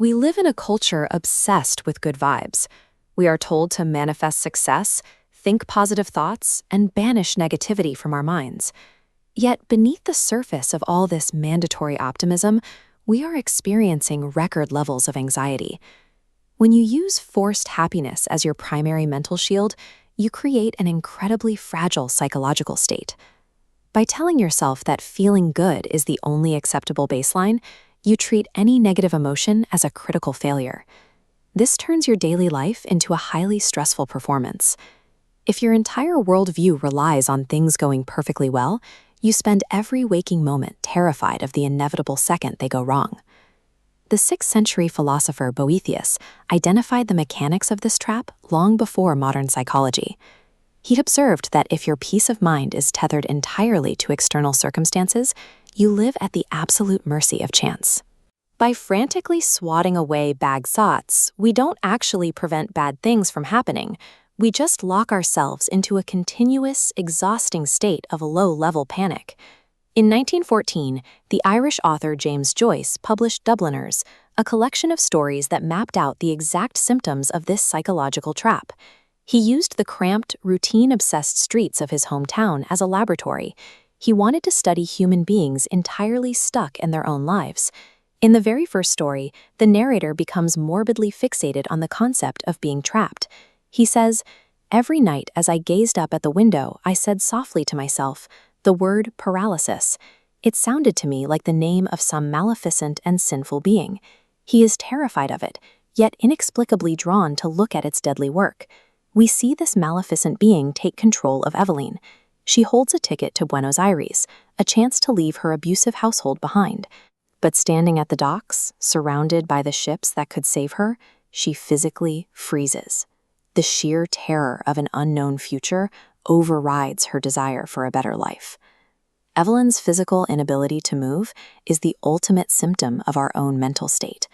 We live in a culture obsessed with good vibes. We are told to manifest success, think positive thoughts, and banish negativity from our minds. Yet beneath the surface of all this mandatory optimism, we are experiencing record levels of anxiety. When you use forced happiness as your primary mental shield, you create an incredibly fragile psychological state. By telling yourself that feeling good is the only acceptable baseline, you treat any negative emotion as a critical failure. This turns your daily life into a highly stressful performance. If your entire worldview relies on things going perfectly well, you spend every waking moment terrified of the inevitable second they go wrong. The 6th century philosopher Boethius identified the mechanics of this trap long before modern psychology. He'd observed that if your peace of mind is tethered entirely to external circumstances, you live at the absolute mercy of chance. By frantically swatting away bad thoughts, we don't actually prevent bad things from happening. We just lock ourselves into a continuous, exhausting state of low-level panic. In 1914, the Irish author James Joyce published Dubliners, a collection of stories that mapped out the exact symptoms of this psychological trap. He used the cramped, routine-obsessed streets of his hometown as a laboratory. He wanted to study human beings entirely stuck in their own lives. In the very first story, the narrator becomes morbidly fixated on the concept of being trapped. He says, "Every night as I gazed up at the window, I said softly to myself, the word paralysis. It sounded to me like the name of some maleficent and sinful being. He is terrified of it, yet inexplicably drawn to look at its deadly work. We see this maleficent being take control of Eveline. She holds a ticket to Buenos Aires, a chance to leave her abusive household behind. But standing at the docks, surrounded by the ships that could save her, she physically freezes. The sheer terror of an unknown future overrides her desire for a better life." Eveline's physical inability to move is the ultimate symptom of our own mental state.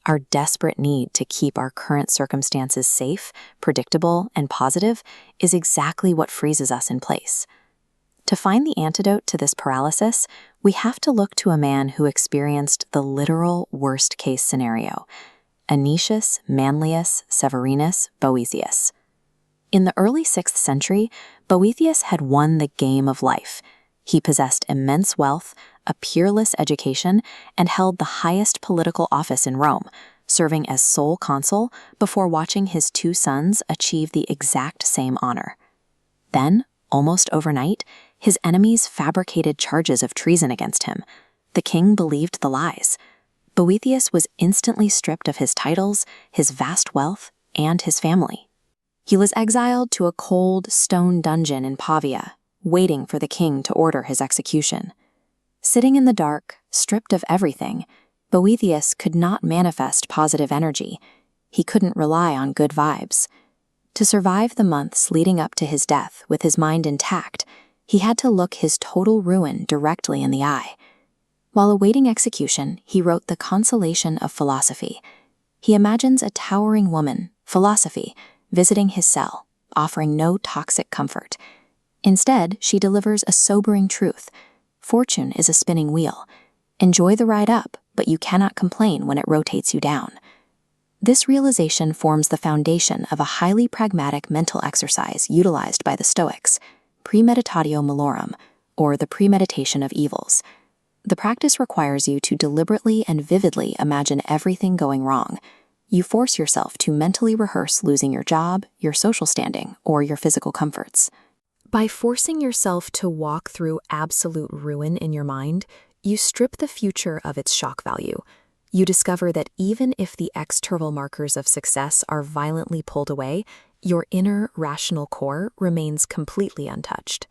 Our desperate need to keep our current circumstances safe, predictable, and positive is exactly what freezes us in place. To find the antidote to this paralysis, we have to look to a man who experienced the literal worst-case scenario, Anicius Manlius Severinus Boethius. In the early 6th century, Boethius had won the game of life. He possessed immense wealth, a peerless education, and held the highest political office in Rome, serving as sole consul before watching his 2 sons achieve the exact same honor. Then, almost overnight, his enemies fabricated charges of treason against him. The king believed the lies. Boethius was instantly stripped of his titles, his vast wealth, and his family. He was exiled to a cold, stone dungeon in Pavia, waiting for the king to order his execution. Sitting in the dark, stripped of everything, Boethius could not manifest positive energy. He couldn't rely on good vibes. To survive the months leading up to his death with his mind intact, he had to look his total ruin directly in the eye. While awaiting execution, he wrote The Consolation of Philosophy. He imagines a towering woman, Philosophy, visiting his cell, offering no toxic comfort. Instead, she delivers a sobering truth. Fortune is a spinning wheel. Enjoy the ride up, but you cannot complain when it rotates you down. This realization forms the foundation of a highly pragmatic mental exercise utilized by the Stoics, Premeditatio Malorum, or the premeditation of evils. The practice requires you to deliberately and vividly imagine everything going wrong. You force yourself to mentally rehearse losing your job, your social standing, or your physical comforts. By forcing yourself to walk through absolute ruin in your mind, you strip the future of its shock value. You discover that even if the external markers of success are violently pulled away, your inner rational core remains completely untouched.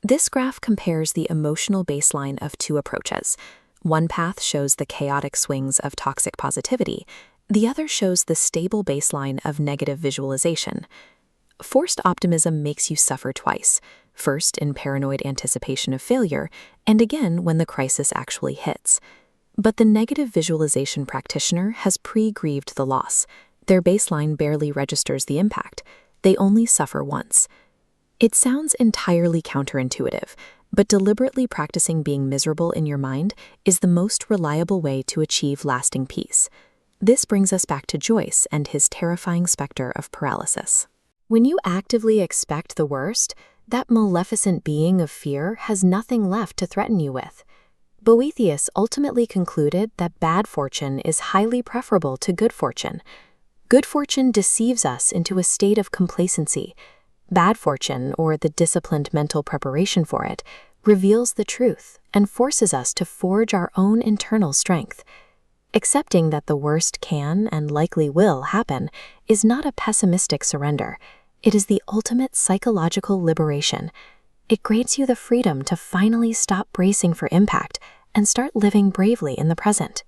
This graph compares the emotional baseline of 2 approaches. One path shows the chaotic swings of toxic positivity. The other shows the stable baseline of negative visualization. Forced optimism makes you suffer twice, first in paranoid anticipation of failure, and again when the crisis actually hits. But the negative visualization practitioner has pre-grieved the loss. Their baseline barely registers the impact. They only suffer once. It sounds entirely counterintuitive, but deliberately practicing being miserable in your mind is the most reliable way to achieve lasting peace. This brings us back to Joyce and his terrifying specter of paralysis. When you actively expect the worst, that maleficent being of fear has nothing left to threaten you with. Boethius ultimately concluded that bad fortune is highly preferable to good fortune. Good fortune deceives us into a state of complacency. Bad fortune, or the disciplined mental preparation for it, reveals the truth and forces us to forge our own internal strength. Accepting that the worst can and likely will happen is not a pessimistic surrender. It is the ultimate psychological liberation. It grants you the freedom to finally stop bracing for impact and start living bravely in the present.